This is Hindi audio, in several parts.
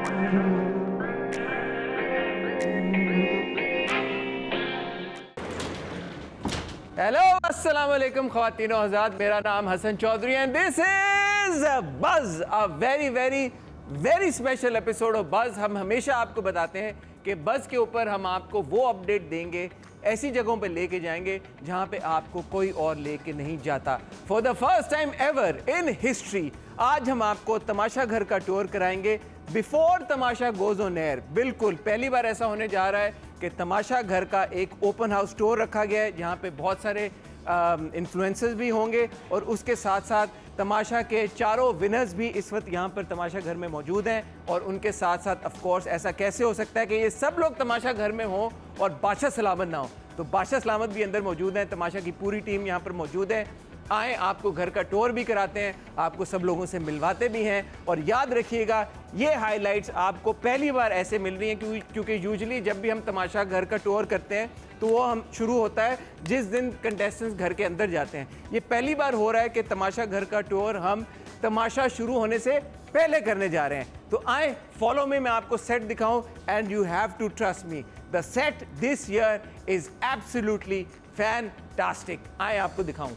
हेलो अस्सलाम वालेकुम ख्वातीन और हज़रात, मेरा नाम Hasan Chaudhry and this is Buzz, a very very very special episode of Buzz. हम हमेशा आपको बताते हैं कि बज़ के ऊपर हम आपको वो अपडेट देंगे, ऐसी जगहों पे लेके जाएंगे जहां पे आपको कोई और लेके नहीं जाता। For the first time ever in history आज हम आपको तमाशा घर का टूर कराएंगे before Tamasha goes on air. बिल्कुल पहली बार ऐसा होने जा रहा है कि तमाशा घर का एक ओपन हाउस टूर रखा गया है जहाँ पे बहुत सारे इन्फ्लुएंसर्स भी होंगे और उसके साथ साथ तमाशा के चारों विनर्स भी इस वक्त यहाँ पर तमाशा घर में मौजूद हैं। और उनके साथ साथ ऑफ कोर्स ऐसा कैसे हो सकता है कि ये सब लोग तमाशा घर में हों और बादशाह सलामत ना हो, तो बादशाह सलामत भी अंदर मौजूद हैं, तमाशा की पूरी टीम यहाँ पर मौजूद है। आए आपको घर का टूर भी कराते हैं, आपको सब लोगों से मिलवाते भी हैं। और याद रखिएगा ये हाइलाइट्स आपको पहली बार ऐसे मिल रही हैं क्योंकि यूजुअली जब भी हम तमाशा घर का टूर करते हैं तो वो हम शुरू होता है जिस दिन कंटेस्टेंट्स घर के अंदर जाते हैं। ये पहली बार हो रहा है कि तमाशा घर का टूर हम तमाशा शुरू होने से पहले करने जा रहे हैं। तो आए फॉलो में, मैं आपको सेट दिखाऊं and you have to trust me, the set this year is absolutely fantastic. आए आपको दिखाऊं।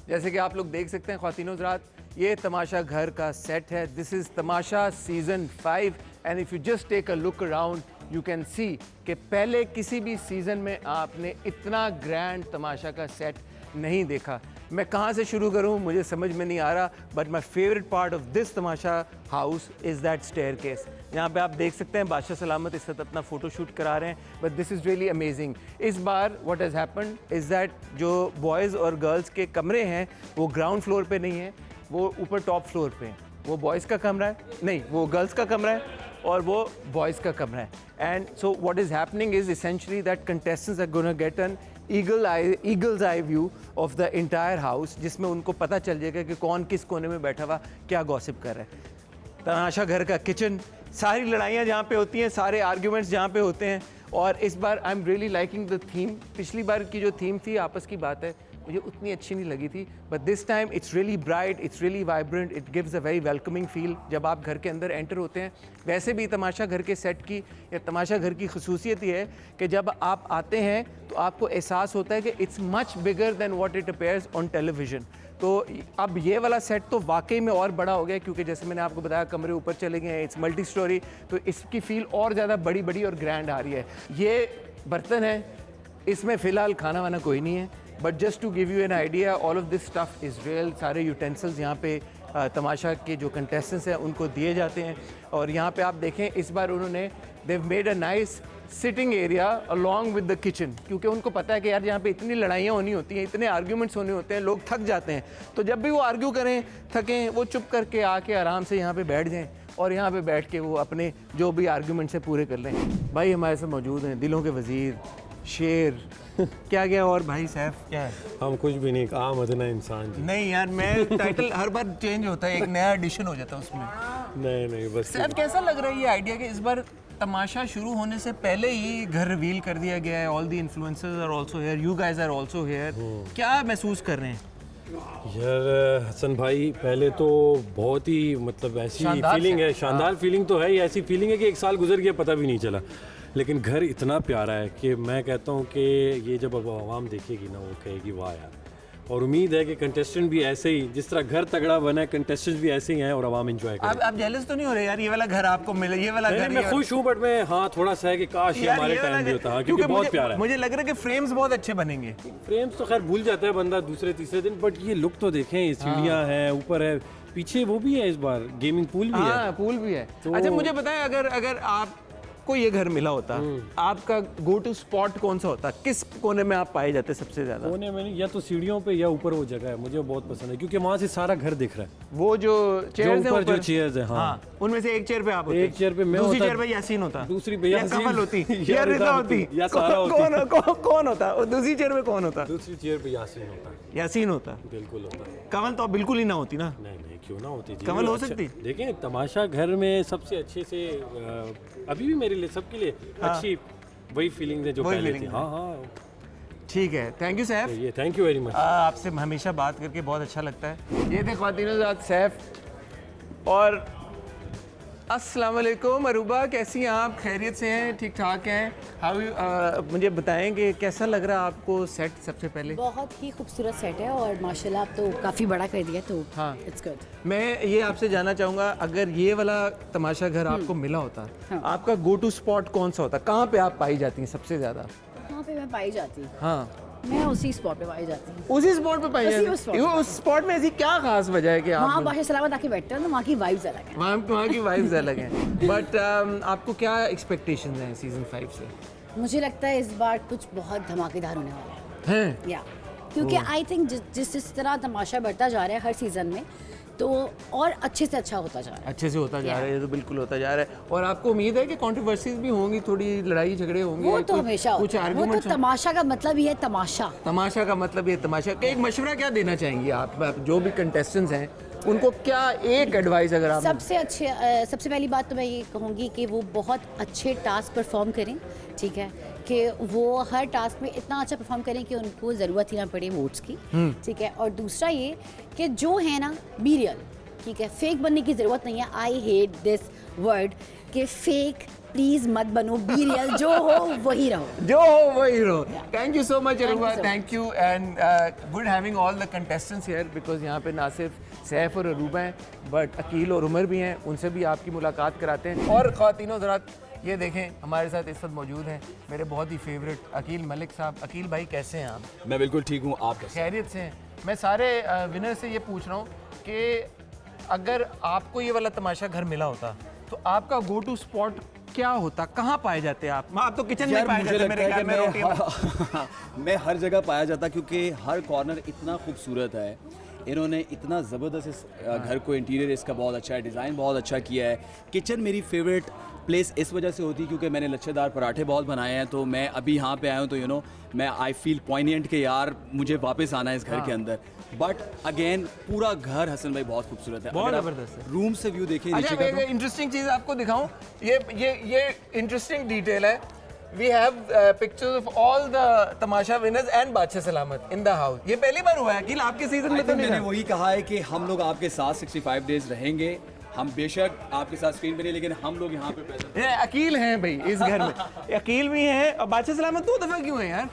जैसे कि आप लोग देख सकते हैं ख्वातीनो हज़रात, ये तमाशा घर का सेट है। This is Tamasha season 5 and if you just take a look around you can see कि पहले किसी भी सीज़न में आपने इतना ग्रैंड तमाशा का सेट नहीं देखा। मैं कहाँ से शुरू करूँ मुझे समझ में नहीं आ रहा, but my favourite part of this Tamasha house is that staircase. यहाँ पे आप देख सकते हैं बादशाह सलामत इस वक्त अपना फ़ोटो शूट करा रहे हैं, but this is really amazing. इस बार what has happened is that जो बॉयज़ और गर्ल्स के कमरे हैं वो ग्राउंड फ्लोर पे नहीं है, वो ऊपर टॉप फ्लोर पे हैं। वो बॉयज़ का कमरा है, नहीं वो गर्ल्स का कमरा है और वो बॉयज़ का कमरा है। And so what is happening is essentially that contestants are gonna get an eagle's eye view of the entire house, जिसमें उनको पता चल जाएगा कि कौन किस कोने में बैठा हुआ क्या गॉसिप कर रहा है। तमाशा घर का किचन, सारी लड़ाइयाँ जहाँ पे होती हैं, सारे आर्ग्यूमेंट्स जहाँ पे होते हैं। और इस बार I am really liking the theme. पिछली बार की जो थीम थी आपस की बात है मुझे उतनी अच्छी नहीं लगी थी, but this time it's really bright, it's really vibrant, it gives a very welcoming feel जब आप घर के अंदर एंटर होते हैं। वैसे भी तमाशा घर के सेट की या तमाशा घर की खसूसियत ये है कि जब आप आते हैं तो आपको एहसास होता है कि it's much bigger than what it appears on television. तो अब ये वाला सेट तो वाकई में और बड़ा हो गया क्योंकि जैसे मैंने आपको बताया कमरे ऊपर चले गए हैं, इट्स मल्टी स्टोरी, तो इसकी फील और ज़्यादा बड़ी बड़ी और ग्रैंड आ रही है। ये बर्तन है, इसमें फ़िलहाल खाना वाना कोई नहीं है, but just to give you an idea all of this stuff is real. सारे यूटेंसिल्स यहाँ पे तमाशा के जो कंटेस्टेंट्स हैं उनको दिए जाते हैं। और यहाँ पे आप देखें इस बार उन्होंने they've made a nice sitting area along with the kitchen, क्योंकि उनको पता है कि यार यहाँ पे इतनी लड़ाइयाँ होनी होती हैं, इतने आर्ग्यूमेंट्स होने होते हैं, लोग थक जाते हैं। तो जब भी वो आर्ग्यू करें, थकें, वो चुप करके आके आराम से यहाँ पे बैठ जाएं और यहाँ पे बैठ के वो अपने जो भी आर्ग्यूमेंट्स है पूरे कर लें। भाई हमारे साथ मौजूद हैं दिलों के वज़ीर, शेर क्या गया और भाई सैफ क्या है? हम कुछ भी नहीं, आम अदना इंसान जी। नहीं यार, मैं टाइटल हर बार चेंज होता है, एक नया एडिशन हो जाता है उसमें। नहीं बस सैफ कैसा लग रहा है ये आइडिया कि इस बार तमाशा शुरू होने से पहले ही घर रिवील कर दिया गया है, all the influencers are also here, you guys are also here, क्या महसूस कर रहे हैं? यार हसन भाई, पहले तो बहुत ही मतलब ऐसी फीलिंग है, शानदार फीलिंग तो है ही, ऐसी फीलिंग है कि एक साल गुजर गया पता भी नहीं चला। लेकिन घर इतना प्यारा है कि मैं कहता हूँ कि ये जब अब आवाम देखेगी ना वो कहेगी वाह यार। और उम्मीद है कि कंटेस्टेंट भी ऐसे ही, जिस तरह घर तगड़ा बना है, कंटेस्टेंट भी ऐसे ही हैं और आवाम एंजॉय करें। आप जेलस तो नहीं हो रहे यार, ये वाला घर आपको मिले, ये वाला घर? मैं खुश हूँ, बट मैं हाँ थोड़ा सा है कि काश ये हमारे टाइम भी होता, क्योंकि बहुत प्यारा है। मुझे लग रहा है कि फ्रेम्स बहुत अच्छे बनेंगे। फ्रेम्स तो खैर भूल जाता है बंदा दूसरे तीसरे दिन, बट ये लुक तो देखें, सीढ़ियाँ हैं, ऊपर है, पीछे वो भी है, इस बार गेमिंग पूल भी है। पूल भी है। अच्छा मुझे बताएं, अगर आप को ये घर मिला होता, आपका गो टू स्पॉट कौन सा होता? किस कोने में आप पाए जाते सबसे ज्यादा? कोने में नहीं, या तो सीढ़ियों पे या ऊपर वो जगह है, मुझे बहुत पसंद है क्योंकि वहाँ से सारा घर दिख रहा है। वो जो चेयर्स हैं ऊपर, जो चेयर्स है, हाँ, उनमें से एक चेयर पे आप होते, एक चेयर पे मैं दूसरी होता, चेयर पे यासीन होता, दूसरी पे कमल होती, या रिजा होती, या सारा होती। कौन होता? और दूसरी चेयर पे कौन होता? दूसरी चेयर पे यासीन होता, यासीन होता, बिल्कुल होता। कमल तो बिल्कुल ही ना होती ना। नहीं क्यों ना होती जी, कमल हो सकती। देखें तमाशा घर में सबसे अच्छे से अभी भी मेरे लिए सबके लिए अच्छी वही फीलिंग है जो पहले थी। हाँ ठीक है, थैंक यू सैफ। ये थैंक यू वेरी मच। आपसे हमेशा बात करके बहुत अच्छा लगता है। ये थे ख्वातीन हज़रात, सैफ और अस्सलाम वालेकुम अरूबा, कैसी हैं आप? खैरियत से हैं? ठीक ठाक हैं? मुझे बताएंगे कैसा लग रहा है आपको सेट? सबसे पहले बहुत ही खूबसूरत सेट है और माशाल्लाह आप तो काफ़ी बड़ा कर दिया, तो हाँ। It's good. मैं ये आपसे जानना चाहूँगा, अगर ये वाला तमाशा घर आपको मिला होता, हाँ। आपका गो टू स्पॉट कौन सा होता? कहाँ पे आप पाई जाती हैं सबसे ज़्यादा? कहाँ पे मैं पाई जाती हूँ? हाँ, मैं उसी स्पॉट पे पाई जाती हूँ। उसी स्पॉट पे पाई उसी जाती उस spot हैं? पे। उस स्पॉट में ऐसी क्या खास वजह है कि वहाँ आप बादशाह सलामत आके बैठते हैं तो वहाँ की वाइब्स अलग है। वहाँ की वाइब्स अलग हैं? बट आपको क्या एक्सपेक्टेशंस हैं सीजन 5 से? मुझे लगता है इस बार कुछ बहुत धमाकेदार होने वाला है। हैं? या क्योंकि आई थिंक जिस तरह तमाशा बढ़ता जा रहा है हर सीज़न में, तो और अच्छे से अच्छा होता जा रहा है। अच्छे से होता जा रहा है, ये तो बिल्कुल होता जा रहा है। और आपको उम्मीद है कि कंट्रोवर्सीज भी होंगी, थोड़ी लड़ाई झगड़े होंगे? वो तो हमेशा कुछ होता है। वो आर्गुमेंट्स? तो तमाशा का मतलब ही है तमाशा। तमाशा का मतलब ये तमाशा का एक मशवरा क्या देना चाहेंगी आप जो भी कंटेस्टेंट्स हैं उनको? क्या एक एडवाइस अगर आप सबसे पहली बात तो मैं ये कहूँगी कि वो बहुत अच्छे टास्क परफॉर्म करें, ठीक है, कि वो हर टास्क में इतना अच्छा परफॉर्म करें कि उनको ज़रूरत ही ना पड़े वोट्स की, ठीक है। और दूसरा ये कि जो है ना, बी रियल, ठीक है, फेक बनने की ज़रूरत नहीं है। आई हेट दिस वर्ड कि फेक, प्लीज़ मत बनो, बी रियल, जो हो वही रहो, जो हो वही रहो। Thank you so much Thank you Aruba, so thank you and good having all the contestants here, because यहाँ पे ना सिर्फ सैफ और अरूबा हैं बट अकील और उमर भी हैं, उनसे भी आपकी मुलाकात कराते हैं। और ख़वातीनो ज़रा ये देखें, हमारे साथ इस वक्त मौजूद हैं मेरे बहुत ही फेवरेट अकील मलिक साहब। अकील भाई कैसे हैं आप? मैं बिल्कुल ठीक हूँ, आप कैसे? खैरियत से हैं? मैं सारे विनर से ये पूछ रहा हूँ कि अगर आपको ये वाला तमाशा घर मिला होता तो आपका गो टू स्पॉट क्या होता? कहाँ पाए जाते आप? आप तो किचन में यार पाए मुझे जाते लगता मेरे है कि ख्याल में रोटियां। मैं हर जगह पाया जाता, क्योंकि हर कॉर्नर इतना खूबसूरत है। इन्होंने इतना ज़बरदस्त इस घर को, इंटीरियर इसका बहुत अच्छा है, डिज़ाइन बहुत अच्छा किया है। किचन मेरी फेवरेट प्लेस इस वजह से होती है क्योंकि मैंने लच्छेदार पराठे बहुत बनाए हैं, तो मैं अभी यहाँ पे आया हूँ तो मैं आई फील पॉइनिएंट कि यार मुझे वापस आना है इस घर के अंदर। बट अगेन पूरा घर हसन भाई बहुत खूबसूरत है, बहुत अगर आप ज़बरदस्त है। रूम से व्यू देखें नीचे अच्छा, का, मैं एक इंटरेस्टिंग चीज़ आपको दिखाऊं। ये इंटरेस्टिंग डिटेल है। We have pictures of all the Tamasha winners and बादशाह सलामत in the house. ये पहली बार हुआ है अकील आपके सीजन में? तो नहीं मैंने था? वही कहा है कि हम लोग आपके साथ 65 डेज रहेंगे। हम बेशक आपके साथ स्क्रीन पे नहीं, लेकिन हम लोग यहाँ पे प्रेजेंट। ये अकील हैं भाई इस घर में। अकील भी हैं और बादशाह सलामत 2 दफ़ा क्यों हैं यार?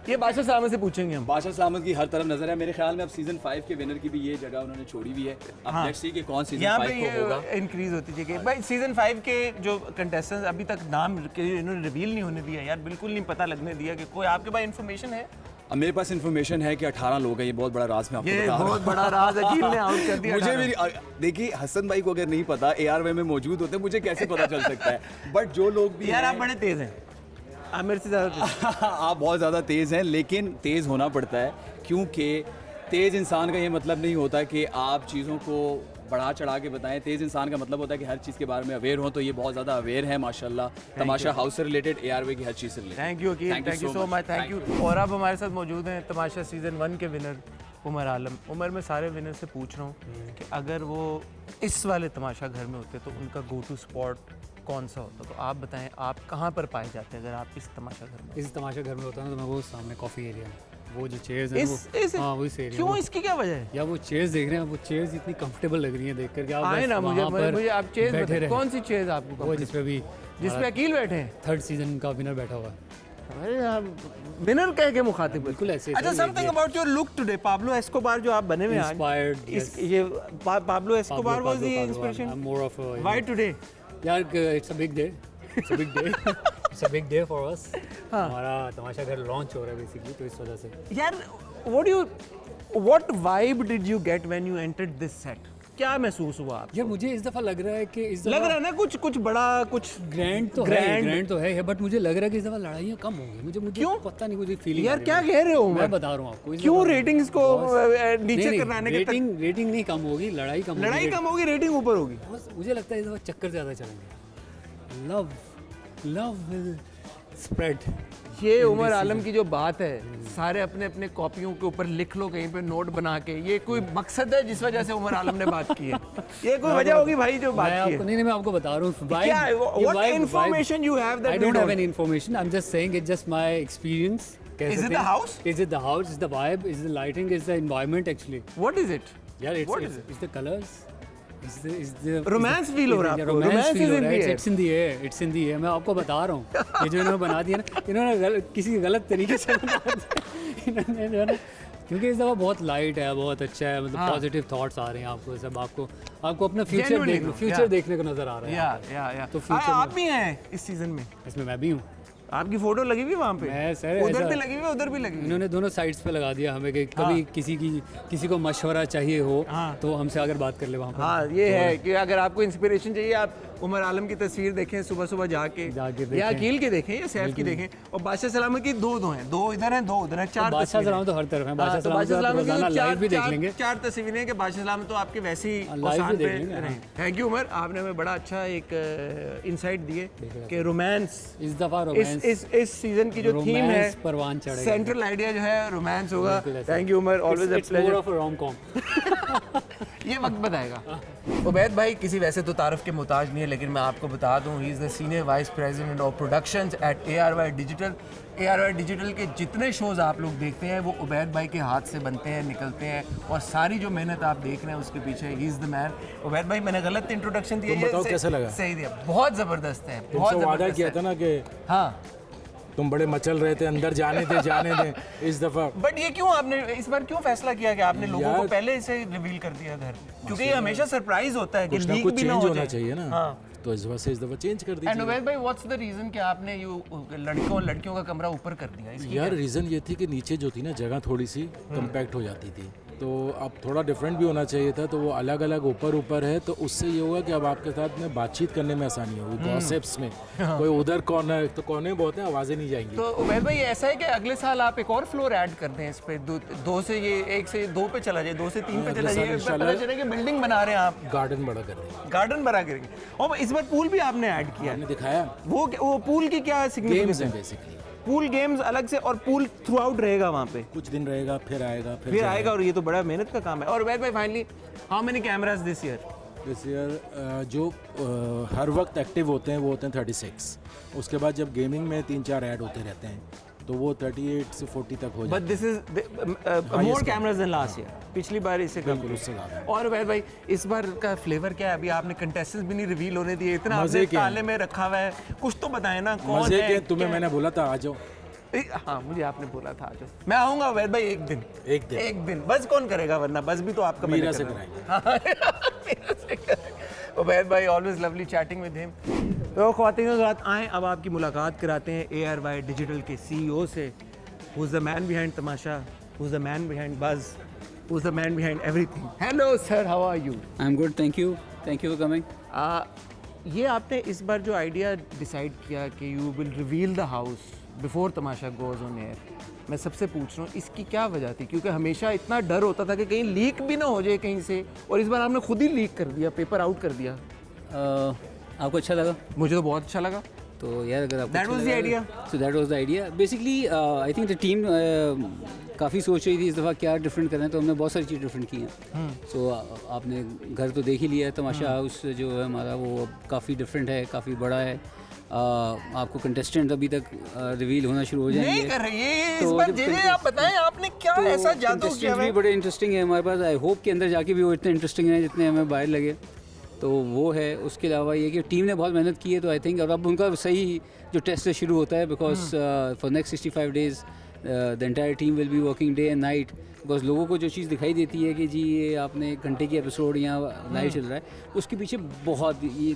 ये बादशाह सलामत से पूछेंगे हम। बादशाह सलामत की हर तरफ नजर है। मेरे ख्याल में अब सीजन 5 के विनर की भी ये जगह उन्होंने छोड़ी भी है। अब हाँ। लेट्स सी कि कौन सीजन यहाँ 5 पे को होगा। ये इंक्रीज होती है कि भाई सीजन 5 के जो कंटेस्टेंट्स अभी तक नाम इन्होंने रिवील नहीं होने दिया यार, बिल्कुल नहीं पता लगने दिया कि कोई आपके पास इन्फॉर्मेशन है? अब मेरे पास इन्फॉर्मेशन है कि 18 लोग हैं। ये बहुत बड़ा राज मैं आपको ये बता रहा हूँ। बहुत बड़ा राज अकील ने आउट कर दिया। मुझे 18। भी देखिए, हसन भाई को अगर नहीं पता ARY में मौजूद होते मुझे कैसे पता चल सकता है। बट जो लोग भी यार हैं- आप बड़े तेज हैं, आप मेरे से ज़्यादा तेज। आप बहुत ज़्यादा तेज़ हैं, लेकिन तेज़ होना पड़ता है, क्योंकि तेज़ इंसान का ये मतलब नहीं होता कि आप चीज़ों को बढ़ा चढ़ा के बताएं। तेज़ इंसान का मतलब होता है कि हर चीज़ के बारे में अवेयर हो। तो ये बहुत ज़्यादा अवेयर है माशाल्लाह, तमाशा हाउस से रिलेटेड, ARY की हर चीज़ से related. Thank you Aqeel, thank you so much, thank you. और अब हमारे साथ मौजूद हैं तमाशा सीजन 1 के विनर उमर आलम। उमर, मैं सारे विनर से पूछ रहा हूँ कि अगर वो इस वाले तमाशा घर में होते तो उनका गो टू स्पॉट कौन सा होता? तो आप बताएं, आप कहाँ पर पाए जाते हैं अगर आप इस तमाशा घर में? इस तमाशा घर में होता है ना, तो मैं वो सामने कॉफ़ी एरिया में, वो जो चेयर्स हैं इस वो, हाँ वो इस एरिया क्यों? में। इसकी क्या वजह है? या वो चेयर्स देख रहे हैं, वो चेयर्स इतनी कंफर्टेबल लग रही हैं देख कर के आप आए बस ना, वहाँ पर मुझे आप चेयर्स बैठे बताएं, रहें। कौन सी चेयर्स आपको? वो जिस पे भी जिस पे अकील बैठे हैं? 3rd सीजन का विनर बैठा हुआ है, अरे आप विनर कह के मुखातिब? बिल्कुल ऐसे। अच्छा, something about your look today. Pablo Escobar जो आप बने हुए हैं आज, Inspired, yes. ये Pablo Escobar was the inspiration? I'm more of a, why today? यार it's a big day, it's a big day, it's a big day for us. हमारा तमाशा घर लॉन्च हो रहा है बेसिकली, तो इस वजह से। यार what vibe did you get when you entered this set? क्या महसूस हुआ आपको? यार मुझे इस दफ़ा लग रहा है कि इस लग दफ़ा रहा है ना कुछ बड़ा, कुछ ग्रैंड तो है, बट मुझे लग रहा है कि इस दफ़ा लड़ाइयाँ कम होंगी। मुझे क्यों? पता नहीं, मुझे फीलिंग यार क्या कह रहे हो? मैं बता रहा हूँ आपको, इस क्यों दफ़ा रेटिंग्स को बहुत- नीचे नहीं, कराने के तक? रेटिंग नहीं कम होगी, लड़ाई कम लड़ाई होगी। कम होगी, रेटिंग ऊपर होगी। बस मुझे लगता है इस दफ़ा चक्कर ज़्यादा चलेंगे। Love will spread. ये उमर आलम की जो बात है, सारे अपने अपने कॉपियों के ऊपर लिख लो कहीं पे नोट बना के। ये कोई मकसद है जिस वजह से उमर आलम ने बात की है? ये कोई वजह होगी भाई जो बात की है? नहीं, मैं आपको बता रहा हूँ। क्या है? What information you have that I we don't have don't? any information. I'm just saying it's just my experience. Is it the house? Is it the house? Is the vibe? Is the lighting? Is the environment actually? What is it? Yeah, What is it's the colors. Romance feel हो रहा है आपको? Romance रोमांस is फील हो in रहा the है, air. It's in the air, it's in the air. मैं आपको बता रहा हूँ, ये जो इन्होंने बना दिया ना, इन्होंने किसी गलत तरीके से बना दिया इन्होंने जो है ना, क्योंकि इस दफ़ा बहुत लाइट है, बहुत अच्छा है, मतलब पॉजिटिव थॉट्स आ रहे हैं आपको सब, आपको अपना Genuinely, फ्यूचर yeah. देखने को नज़र आ रहा है। या तो future आप भी हैं इस सीजन में, इसमें मैं भी हूँ। आपकी फोटो लगी हुई है वहाँ पे, मैं सर उधर ऐसा- भी लगी हुई है, उधर भी लगी हुई है। इन्होंने दोनों साइड्स पे लगा दिया हमें कि कभी किसी को मशवरा चाहिए हो तो हमसे अगर बात कर ले वहाँ पर। हाँ ये है कि अगर आपको इंस्पिरेशन चाहिए, आप उमर आलम की तस्वीर देखें सुबह सुबह जाके देखें। या अकील की देखें या सैफ की देखें, और बादशाह सलामत की दो हैं, दो इधर हैं, दो उधर हैं, चार बादशाह तस्वीरें। सलाम तो हर तरफ है, हाँ, बादशाह तो सलाम बादशाह तो आप सलामत की रोजाना तो लाइव भी देख चार- लेंगे। चार तस्वीरें हैं कि बादशाह सलामत तो आपके वैसे ही लाइव भी ओसान पे देख लेंगे, हाँ। रहे। थैंक यू उमर, आपने हमें बड़ा अच्छा एक इंसाइट दिए कि रोमांस इस दफ़ा रोमांस इस सीजन की जो थीम है, रोमांस परवान चढ़ेगा। सेंट्रल आइडिया जो है रोमांस होगा। बिल्कुल ऐसा। Thank you Umar, always a it's more pleasure. Of a rom com. ये वक्त बताएगा। उबैद भाई किसी वैसे तो तारफ के मोहताज नहीं है, लेकिन मैं आपको बता दूं, he is the senior vice president of productions at ARY digital. ARY digital के जितने शोज़ आप लोग देखते हैं वो उबैद भाई के हाथ से बनते हैं, निकलते हैं, और सारी जो मेहनत आप देख रहे हैं उसके पीछे ही इज़ द मैन। उबैद भाई मैंने गलत इंट्रोडक्शन दिया, तुम बताओ कैसा लगा? सही दिया, बहुत ज़बरदस्त है, बहुत तुमसे वादा ज़बरदस्त किया है। था ना कि हाँ, तुम बड़े मचल रहे थे, अंदर जाने दे इस दफ़ा बट ये क्यों आपने इस बार क्यों फैसला किया कि आपने लोगों को यार- पहले से रिवील कर दिया घर? क्योंकि ये हमेशा सरप्राइज होता है कि कुछ ना लीक कुछ भी ना चेंज हो होना जाए। चाहिए ना, हाँ। तो इस वजह से इस दफ़ा चेंज कर एंड दीजिए। उबैद भाई व्हाट्स द रीजन कि आपने यू लड़कियों का कमरा ऊपर कर दिया? इसकी यार रीज़न ये थी कि नीचे जो थी ना जगह थोड़ी सी कम्पैक्ट हो जाती थी, तो अब थोड़ा डिफरेंट भी होना चाहिए था, तो वो अलग अलग ऊपर है, तो उससे ये होगा कि अब आपके साथ में बातचीत करने में आसानी होगी। गॉसिप्स में कोई उधर कॉर्नर, तो कोने बहुत हैं, आवाज़ें नहीं जाएंगी। तो उबैद भाई ऐसा है कि अगले साल आप एक और फ्लोर ऐड कर दें इस पे, दो से ये 1 से 2 पे चला जाए, 2 से 3 पे अगले चला साल जाए, इंशाल्लाह पता चले कि बिल्डिंग बना रहे हैं आप, गार्डन बड़ा कर देंगे। गार्डन बना करेंगे। और इस बार पूल भी आपने ऐड किया आपने है, दिखाया वो पूल की क्या गेम्स सिग्निफिकेंस हैं है? बेसिकली, पूल गेम्स अलग से, और पूल थ्रू आउट रहेगा वहाँ पे, कुछ दिन रहेगा फिर आएगा फिर आएगा, और ये तो बड़ा मेहनत का काम है। और उबैद भाई finally, how many cameras this year? This year जो हर वक्त एक्टिव होते हैं वो होते हैं 36, उसके बाद जब गेमिंग में 3-4 ऐड होते रहते हैं तो वो 38 से 40 तक हो बट जाते this is more cameras than last year, पिछली बार इससे कम। बिल्कुल, उससे ज़्यादा। और उबैद भाई इस बार का फ्लेवर क्या है? अभी आपने कंटेस्टेंट्स भी नहीं रिवील होने दिए, इतना मज़े आपने के हैं। ताले में रखा हुआ है, कुछ तो बताएं ना कौन मज़े है? के तुम्हें क्या मैंने बोला था आ जाओ है? हाँ मुझे आपने बोला था आज मैं आऊँगा उबैद भाई, एक दिन बस कौन करेगा, वरना बस भी तो आपका मैंने मीरा से करना है। कराएंगे। उबैद भाई always lovely chatting with him. तो ख्वातीन हज़रात आएँ, अब आपकी मुलाकात कराते हैं ARY डिजिटल के CEO से, who is the man behind Tamasha, who is the man behind Buzz, who is the man behind everything. Hello sir, how are you? I'm good, thank you for coming. ये आपने इस बार जो आइडिया डिसाइड किया कि you will reveal the house before Tamasha goes on air, मैं सबसे पूछ रहा हूँ इसकी क्या वजह थी? क्योंकि हमेशा इतना डर होता था कि कहीं लीक भी ना हो जाए कहीं से, और इस बार आपने खुद ही लीक कर दिया, पेपर आउट कर दिया। आपको अच्छा लगा? मुझे तो बहुत अच्छा लगा। तो यार अगर आपको That was the idea. So that was the idea. Basically, I think the team काफ़ी सोच रही थी इस दफ़ा क्या डिफरेंट करना है, तो हमने बहुत सारी चीज़ डिफरेंट की हैं। सो आपने घर तो देख ही लिया है, तमाशा हाउस जो है हमारा वो काफ़ी डिफरेंट है, काफ़ी बड़ा है। आपको कंटेस्टेंट अभी तक रिवील होना शुरू हो जाएंगे। नहीं कर रही है इस तो बार, जब जे आप बताएं आपने क्या तो ऐसा जादू किया contestants भी है? बड़े इंटरेस्टिंग है हमारे पास। आई होप कि अंदर जाके भी वो इतने इंटरेस्टिंग हैं जितने हमें बाहर लगे, तो वो है। उसके अलावा ये कि टीम ने बहुत मेहनत की है, तो आई थिंक अब उनका सही जो टेस्ट है शुरू होता है, because for next 65 days the entire team will be working day and night, because लोगों को जो चीज़ दिखाई देती है कि जी ये आपने 1 घंटे की एपिसोड यहाँ लाइव चल रहा है, उसके पीछे बहुत ये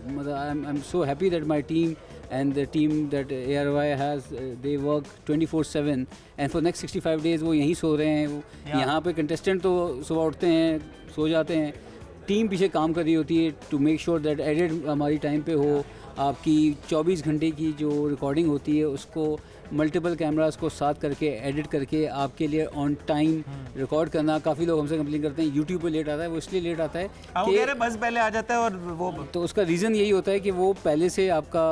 मतलब I am so happy that my team and the team that ARY has, they work 24/7 and for next 65 days वो यहीं सो रहे हैं। वो यहाँ पे contestant तो सुबह उठते हैं, सो जाते हैं, टीम पीछे काम कर रही होती है to make sure that edit हमारी टाइम पे हो। आपकी 24 घंटे की जो रिकॉर्डिंग होती है उसको मल्टीपल कैमरास को साथ करके एडिट करके आपके लिए ऑन टाइम रिकॉर्ड करना। काफ़ी लोग हमसे कंप्लेन करते हैं यूट्यूब पे लेट आता है, वो इसलिए लेट आता है वो कह रहे बस पहले आ जाता है, और वो तो उसका रीज़न यही होता है कि वो पहले से आपका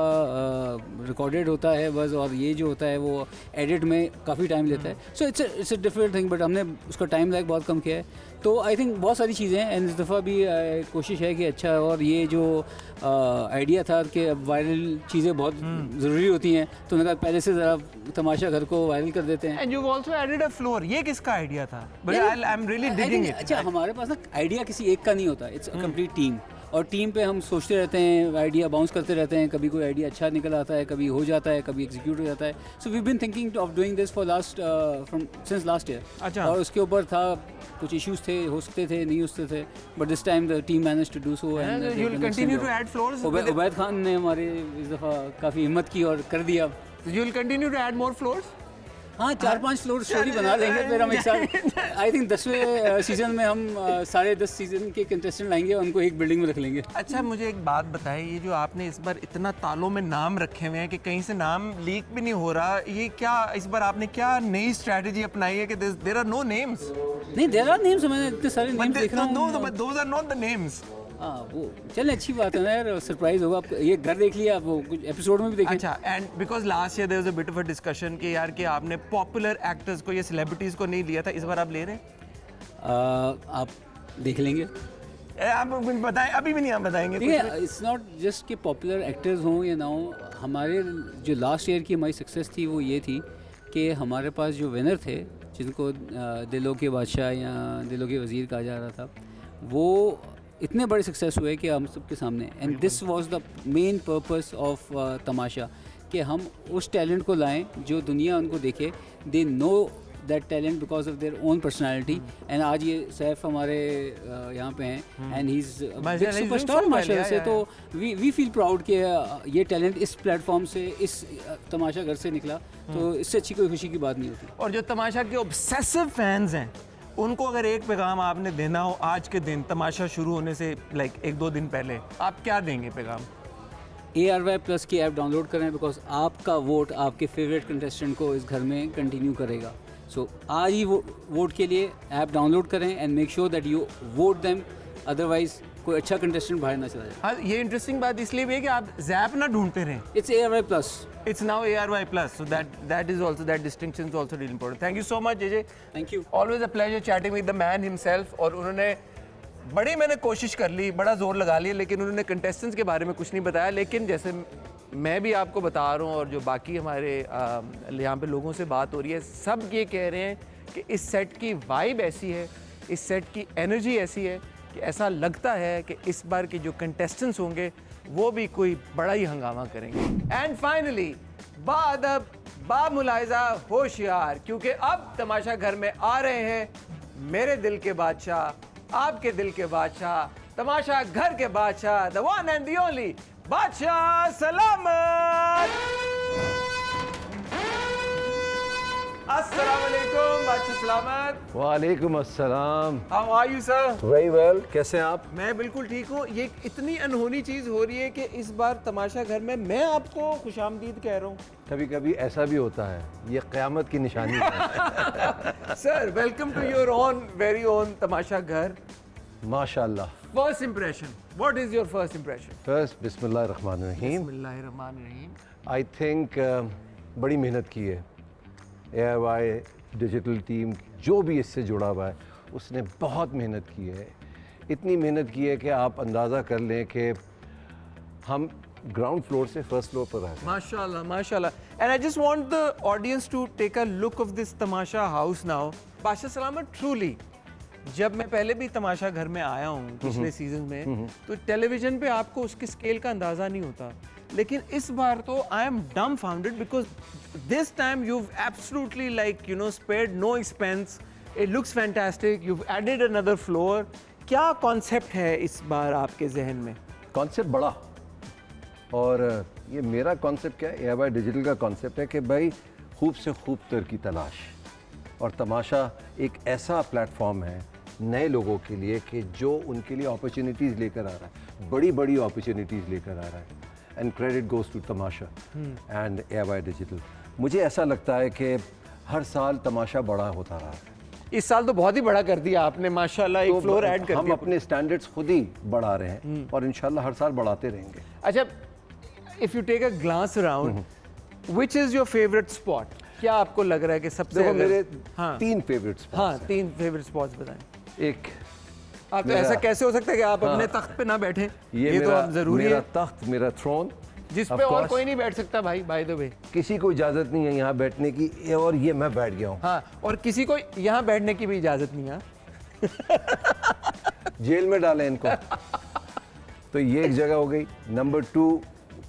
रिकॉर्डेड होता है बस, और ये जो होता है वो एडिट में काफ़ी टाइम लेता है। So it's a different thing, but हमने उसका टाइम लाइक बहुत कम किया है। तो आई थिंक बहुत सारी चीज़ें हैं, एंड इस दफ़ा भी कोशिश है कि अच्छा, और ये जो आइडिया था कि वायरल चीज़ें बहुत ज़रूरी होती हैं, तो उन्होंने कहा पहले से ज़रा तमाशा घर को वायरल कर देते हैं। And you also added a floor, ये किसका आइडिया था? But I am really digging it. अच्छा, हमारे पास ना आइडिया किसी एक का नहीं होता, इट्स अ कंप्लीट टीम, और टीम पे हम सोचते रहते हैं, आइडिया बाउंस करते रहते हैं, कभी कोई आइडिया अच्छा निकल आता है, कभी हो जाता है, कभी एग्जीक्यूट हो जाता है। So we been thinking of doing this for last from since last year. अच्छा। और उसके ऊपर था कुछ इश्यूज थे, हो सकते थे, नहीं हो सकते थे, but this time the team manage to do so and you will continue to add floors? Ubaid Khan ने हमारे इस दफ़ा काफ़ी हिम्मत की और कर दिया। You will continue to add more floors? हाँ, 4-5 फ्लोर स्टोरी बना लेंगे फिर हम एक साथ। आई थिंक 10वें सीजन में हम 10.5 सीजन के कंटेस्टेंट लाएंगे और उनको एक बिल्डिंग में रख लेंगे। अच्छा, मुझे एक बात बताइए, ये जो आपने इस बार इतना तालों में नाम रखे हुए हैं कि कहीं से नाम लीक भी नहीं हो रहा, ये क्या इस बार आपने क्या नई स्ट्रेटजी अपनाई है कि देयर आर नो नेम्स? नहीं, देयर आर नेम्स, मैंने इतने सारे नेम्स देख रहा हूँ। No, those are not the names. हाँ, वो चलें, अच्छी बात है ना यार, सरप्राइज होगा। आप ये घर देख लिया, आप वो कुछ एपिसोड में भी देखें। अच्छा, and because last year there was a bit of a discussion कि यार कि आपने पॉपुलर एक्टर्स को या सेलिब्रिटीज को नहीं लिया था, इस बार आप ले रहे हैं? आप देख लेंगे, आप बताएं, अभी भी नहीं आप बताएंगे? ठीक है। इट्स नॉट जस्ट कि पॉपुलर एक्टर्स हों या ना हो, हमारे जो लास्ट ईयर की हमारी सक्सेस थी वो ये थी कि हमारे पास जो विनर थे, जिनको दिलों के बादशाह या दिलों के वज़ीर कहा जा रहा था, वो इतने बड़े सक्सेस हुए कि हम सबके सामने, and this was the main purpose of Tamasha, कि हम उस टैलेंट को लाएं जो दुनिया उनको देखे, they know that talent because of their own personality. And आज ये सैफ हमारे यहाँ पे हैं and he is big superstar माशाल्लाह से, तो वी फील प्राउड कि ये टैलेंट इस प्लेटफॉर्म से, इस तमाशा घर से निकला, तो इससे अच्छी कोई खुशी की बात नहीं होती। और जो तमाशा के ऑब्सेसिव फैंस हैं, उनको अगर एक पैगाम आपने देना हो आज के दिन, तमाशा शुरू होने से लाइक 1-2 दिन पहले, आप क्या देंगे पैगाम? ARY+ की ऐप डाउनलोड करें, बिकॉज आपका वोट आपके फेवरेट कंटेस्टेंट को इस घर में कंटिन्यू करेगा। सो आज ही वोट के लिए ऐप डाउनलोड करें and make sure that you won't them, otherwise कोई अच्छा कंटेस्टेंट बाहर ना चला जाए। हाँ, ये इंटरेस्टिंग बात इसलिए भी है कि आप ज़ैप ना ढूंढते रहें। It's ARY+. It's now ARY+, so that is also, that distinction is also really important. Thank you so much, JJ. Thank you. Always a pleasure chatting with the man himself. और उन्होंने बड़ी, मैंने कोशिश कर ली, बड़ा जोर लगा लिया, लेकिन उन्होंने कंटेस्टेंट्स के बारे में कुछ नहीं बताया। लेकिन जैसे मैं भी आपको बता रहा हूँ और जो बाकी हमारे यहाँ पे लोगों से बात हो रही है, सब ये कह रहे हैं कि इस सेट की वाइब ऐसी है, इस सेट की एनर्जी ऐसी है कि ऐसा लगता है कि इस बार के जो कंटेस्टेंट्स होंगे वो भी कोई बड़ा ही हंगामा करेंगे। एंड फाइनली बाअदब, बामुलाहिज़ा, होशियार, क्योंकि अब तमाशा घर में आ रहे हैं मेरे दिल के बादशाह, आपके दिल के बादशाह, तमाशा घर के बादशाह, the one and the only बादशाह सलामत। अस्सलाम वालेकुम बादशाह सलामत। वालेकुम अस्सलाम। How are you sir? Very well, कैसे हैं आप? मैं बिल्कुल ठीक हूँ। ये इतनी अनहोनी चीज़ हो रही है कि इस बार तमाशा घर में मैं आपको खुशामदीद कह रहा हूँ। कभी कभी ऐसा भी होता है, ये क़यामत की निशानी है। Sir, welcome to your own very own Tamasha Ghar. माशाल्लाह। First impression, what is your first impression? First बिस्मिल्लाहिर्रहमानिर्रहीम। बिस्मिल्लाहिर्रहमानिर्रहीम। आई थिंक बड़ी मेहनत की है ARY डिजिटल टीम, जो भी इससे जुड़ा हुआ है उसने बहुत मेहनत की है। इतनी मेहनत की है कि आप अंदाज़ा कर लें कि हम ग्राउंड फ्लोर से फर्स्ट फ्लोर पर आ गए। माशाल्लाह, माशाल्लाह। And I just want the audience to take a look of this Tamasha house now. बादशाह सलामत, ट्रूली जब मैं पहले भी तमाशा घर में आया हूँ पिछले सीजन में, तो टेलीविजन पे आपको उसके स्केल का अंदाज़ा नहीं होता, लेकिन इस बार तो I am dumbfounded because this time you've absolutely, like, you know, spared no expense. It looks fantastic. You've added another floor. क्या कॉन्सेप्ट है इस बार आपके जहन में? कॉन्सेप्ट बड़ा, और ये मेरा कॉन्सेप्ट क्या है, ARY डिजिटल का कॉन्सेप्ट है कि भाई खूब से खूब तर की तलाश, और तमाशा एक ऐसा प्लेटफॉर्म है नए लोगों के लिए कि जो उनके लिए अपॉर्चुनिटीज़ लेकर आ रहा है, बड़ी बड़ी अपॉर्चुनिटीज़ लेकर आ रहा है। And credit goes to Tamasha and ARY digital. मुझे ऐसा लगता है कि हर साल तमाशा बड़ा होता रहा है। इस साल तो बहुत ही बड़ा कर दिया आपने, माशाल्लाह, एक फ्लोर ऐड कर हम दिया। अपने स्टैंडर्ड्स खुद ही बढ़ा रहे हैं और इंशाल्लाह हर साल बढ़ाते रहेंगे। अच्छा, if you take a glance around, which is your favourite spot? क्या आपको लग रहा है कि सबसे देखो, अगर- मेरे हाँ 3 फेवरेट स्पॉट्स हाँ हैं। 3 फेवरेट स्पॉट्स बताएं। एक, आप तो मेरा- ऐसा कैसे हो सकता है कि आप हाँ, अपने तख्त पे ना बैठें? ये तो मेरा अब जरूरी मेरा है। तख्त, मेरा थ्रोन, जिस Of पे और course. कोई नहीं बैठ सकता भाई, बाय द वे। किसी को इजाज़त नहीं है यहाँ बैठने की, और ये मैं बैठ गया हूँ। हाँ, और किसी को यहाँ बैठने की भी इजाजत नहीं है। जेल में डालें इनको। तो ये एक जगह हो गई। नंबर 2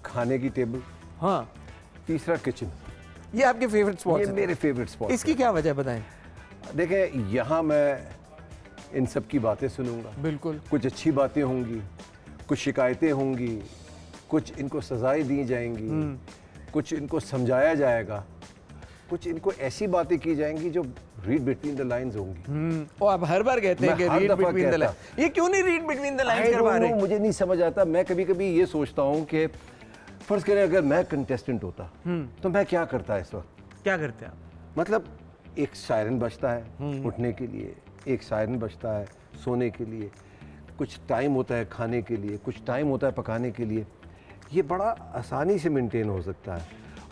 खाने की टेबल, हाँ, तीसरा किचन। ये आपके फेवरेट स्पॉट ये है? मेरे फेवरेट स्पॉट। इसकी क्या वजह बताएं? देखें, यहाँ मैं इन सब की बातें सुनूंगा। बिल्कुल। कुछ अच्छी बातें होंगी, कुछ शिकायतें होंगी, कुछ इनको सजाएं दी जाएंगी, कुछ इनको समझाया जाएगा, कुछ इनको ऐसी बातें की जाएंगी जो रीड बिटवीन द लाइंस होंगी। और आप हर बार कहते हैं मैं कि हर रीड दफा बिटवीन द कहता। लाइंस। ये क्यों नहीं read between the I lines कर पा don't रहे? know, मुझे नहीं समझ आता। मैं कभी कभी ये सोचता हूँ कि फर्ज करें अगर मैं कंटेस्टेंट होता तो मैं क्या करता इस वक्त। क्या करते हैं आप? मतलब एक सायरन बजता है उठने के लिए, एक सायरन बजता है सोने के लिए, कुछ टाइम होता है खाने के लिए, कुछ टाइम होता है पकाने के लिए। ये बड़ा आसानी से मेंटेन हो सकता है,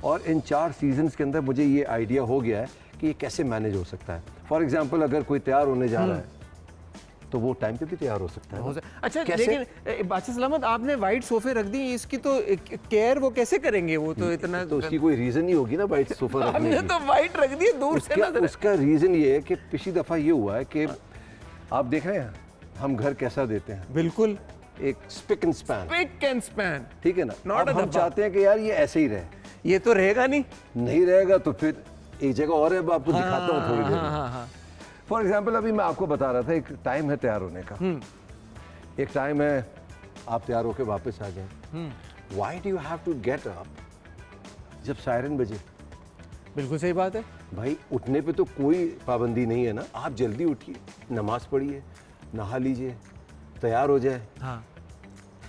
और इन 4 सीजन्स के अंदर मुझे ये आइडिया हो गया है कि ये कैसे मैनेज हो सकता है। फॉर एग्जांपल अगर कोई तैयार होने जा रहा है तो वो टाइम पे भी तैयार हो सकता है। अच्छा, कैसे? लेकिन बादशाह सलामत, आपने वाइट सोफे रख दी, इसकी तो केयर वो कैसे करेंगे? वो तो इतना तो उसकी कोई रीज़न नहीं होगी ना वाइट सोफा रखने हमने की। तो वाइट रख दी दूर से उसका नजर। उसका रीज़न ये है कि पिछली दफ़ा ये हुआ है कि आप देख रहे हैं हम घर कैसा देते हैं, बिल्कुल, एक spick and span, pick and span. ठीक है ना। Not अब a हम डब्बा। चाहते हैं कि यार ये ऐसे ही रहे। ये तो रहेगा नहीं। नहीं रहेगा तो फिर एक जगह और है, मैं आपको दिखाता हूँ थोड़ी देर। हाँ हाँ। फॉर एग्जाम्पल अभी मैं आपको बता रहा था, एक टाइम है तैयार होने का, एक टाइम है आप तैयार होकर वापस आ जाएं। Why do you have to get up जब सायरन बजे? बिल्कुल सही बात है। भाई उठने पे तो कोई पाबंदी नहीं है ना। आप जल्दी उठिए, नमाज पढ़िए, नहा लीजिए, तैयार हो जाए। हाँ,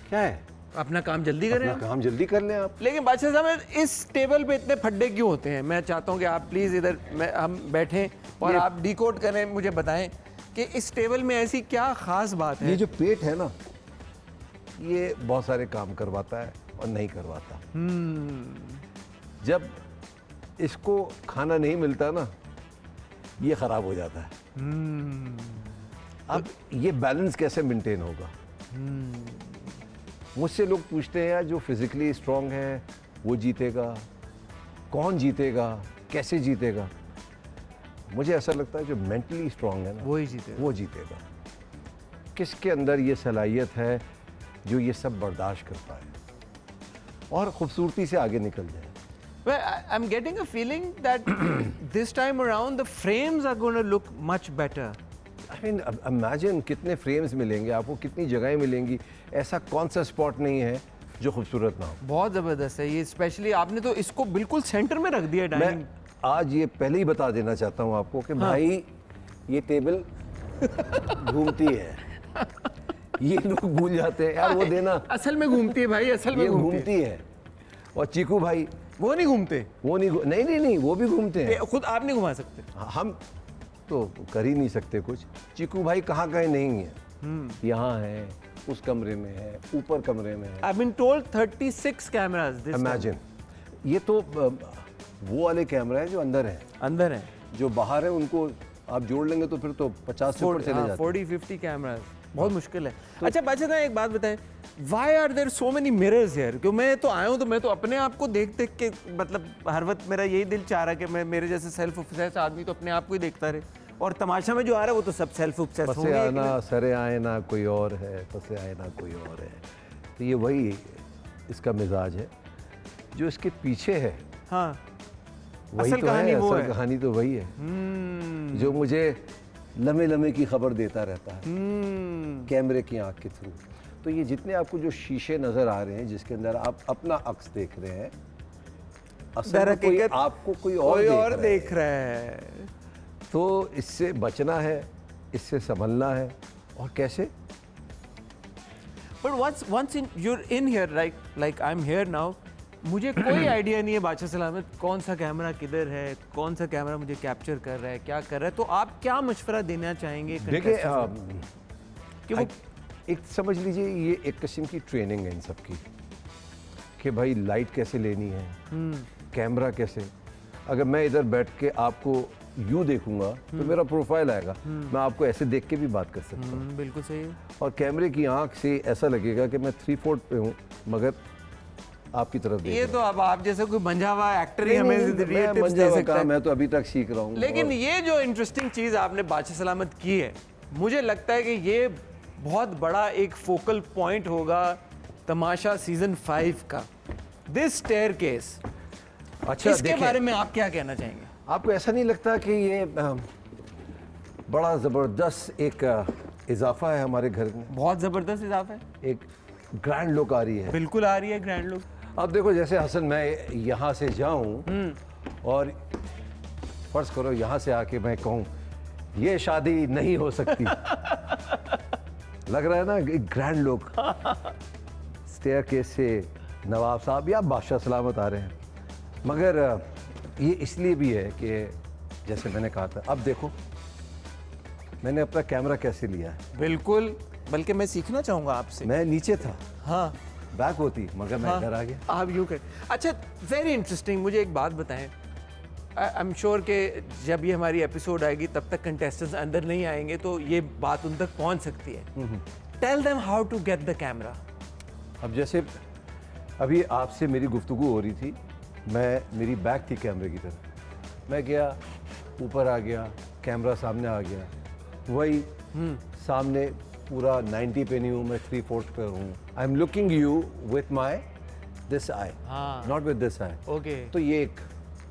क्या है, अपना काम जल्दी करें अपना आप। काम जल्दी कर लें आप। लेकिन बादशाह साहब, इस टेबल पे इतने फड्डे क्यों होते हैं? मैं चाहता हूँ कि आप प्लीज़ इधर हम बैठें और आप डिकोड करें, मुझे बताएं कि इस टेबल में ऐसी क्या खास बात है? ये जो पेट है ना, ये बहुत सारे काम करवाता है और नहीं करवाता। जब इसको खाना नहीं मिलता ना, ये खराब हो जाता है। अब ये बैलेंस कैसे मेंटेन होगा? मुझसे लोग पूछते हैं यार, जो फिजिकली स्ट्रांग है वो जीतेगा, कौन जीतेगा, कैसे जीतेगा? मुझे ऐसा लगता है जो मेंटली स्ट्रांग है ना, वही जीतेगा। वो जीतेगा। किसके अंदर ये सलाहियत है जो ये सब बर्दाश्त कर पाए और खूबसूरती से आगे निकल जाए। Well, I'm getting a feeling that this time around the frames are going to look much better. I mean, imagine कितने फ्रेम्स मिलेंगे आपको, कितनी जगहें मिलेंगी। ऐसा कौन सा स्पॉट नहीं है जो खूबसूरत ना हो। बहुत ज़बरदस्त है ये, स्पेशली आपने तो इसको बिल्कुल सेंटर में रख दिया डाइनिंग। मैं आज ये पहले ही बता देना चाहता हूँ आपको कि भाई ये टेबल घूमती है। ये लोग भूल जाते हैं यार, वो देना। असल में घूमती है भाई, असल में ये घूमती है। घूमती है। और चीकू भाई वो नहीं घूमते, वो नहीं नहीं नहीं नहीं वो भी घूमते हैं। खुद आप नहीं घुमा सकते। हम तो कर ही नहीं सकते कुछ। चीकू भाई कहाँ कहीं नहीं है, यहाँ है, उस कमरे में है, ऊपर कमरे में है। I've been told 36 cameras this time. Imagine, ये तो वो वाले कैमरा है जो अंदर है, अंदर है। जो बाहर है उनको आप जोड़ लेंगे तो फिर तो 50 से ऊपर चले जाते हैं। 40-50 कैमरास, बहुत मुश्किल है। अच्छा बादशाह साहब, एक बात बताएं, why are there so many mirrors here? क्यों मैं तो आया हूँ तो मैं तो अपने आप को देख देख के, मतलब हर वक्त मेरा यही दिल चाह रहा है कि मैं, मेरे जैसे सेल्फ ऑब्सेस आदमी तो अपने आप को ही देखता रहे, और तमाशा में जो आ रहा है वो तो सब सेल्फ ऑब्सेस पसे होंगे। आना सरे आए ना कोई और है, पसे आए ना कोई और है। तो ये वही इसका मिजाज है जो इसके पीछे है। हाँ, वही असल तो कहानी है, वो असल है। कहानी तो वही है जो मुझे लम्हे लम्हे की खबर देता रहता है कैमरे की आंख के थ्रू। तो ये जितने आपको जो शीशे नजर आ रहे हैं जिसके अंदर आप अपना अक्स देख रहे हैं, असल में कोई दरहकीकत आपको कोई कोई और और देख देख रहा है। तो इससे बचना है, इससे संभलना है। और कैसे? But once you're in here, like I'm here now, मुझे कोई आइडिया नहीं है बादशाह सलामत कौन सा कैमरा किधर है, कौन सा कैमरा मुझे कैप्चर कर रहा है, क्या कर रहा है। तो आप क्या मशवरा देना चाहेंगे देखिए contestants को? कि वो एक समझ लीजिए ये एक किस्म की ट्रेनिंग है इन सब की कि भाई लाइट कैसे लेनी है, कैमरा कैसे। अगर मैं इधर बैठ के आपको यूँ देखूंगा तो मेरा प्रोफाइल आएगा, मैं आपको ऐसे देख के भी बात कर सकता हूँ। बिल्कुल सही है। और कैमरे की आंख से ऐसा लगेगा कि मैं 3/4 पे हूँ, मगर आपकी तरफ देख ये रहा तो अब आप जैसे कोई मंझा हुआ एक्टर ही हूं। हमें नहीं, ये मैं tips मंझा दे हुआ सकता काम है। मैं तो अभी तक सीख रहा हूँ। लेकिन ये जो इंटरेस्टिंग चीज़ आपने बादशाह सलामत की है, मुझे लगता है कि ये बहुत बड़ा एक फोकल पॉइंट होगा तमाशा सीजन 5 का, दिस स्टेयरकेस। अच्छा इसके देखें, बारे में आप क्या कहना चाहेंगे? आपको ऐसा नहीं लगता कि ये बड़ा ज़बरदस्त एक इजाफा है हमारे घर में? बहुत ज़बरदस्त इजाफा है, एक ग्रैंड लुक आ रही है। बिल्कुल आ रही है ग्रैंड लुक। अब देखो जैसे हसन मैं यहाँ से जाऊँ और फर्ज करो यहाँ से आके मैं कहूँ ये शादी नहीं हो सकती, लग रहा है ना एक ग्रैंड लुक। स्टेयरकेस से नवाब साहब या बादशाह सलामत आ रहे हैं, मगर ये इसलिए भी है कि जैसे मैंने कहा था, अब देखो मैंने अपना कैमरा कैसे लिया है। बिल्कुल, बल्कि मैं सीखना चाहूँगा आपसे। मैं नीचे था, हाँ बैक होती, मगर मैं हाँ, इधर आ गया। आप यूँ कर। अच्छा, वेरी इंटरेस्टिंग। मुझे एक बात बताएं, आई एम श्योर कि जब ये हमारी एपिसोड आएगी तब तक कंटेस्टेंट्स अंदर नहीं आएंगे, तो ये बात उन तक पहुंच सकती है। Tell them how to get the camera. अब जैसे अभी आपसे मेरी गुफ्तगू हो रही थी, मेरी बैक थी कैमरे की तरफ, मैं गया ऊपर आ गया, कैमरा सामने आ गया, वही सामने पूरा 90 पे नहीं हूँ मैं, 3/4 पे हूँ। I am looking you with my this eye, हाँ। Not with this eye. Okay, तो ये एक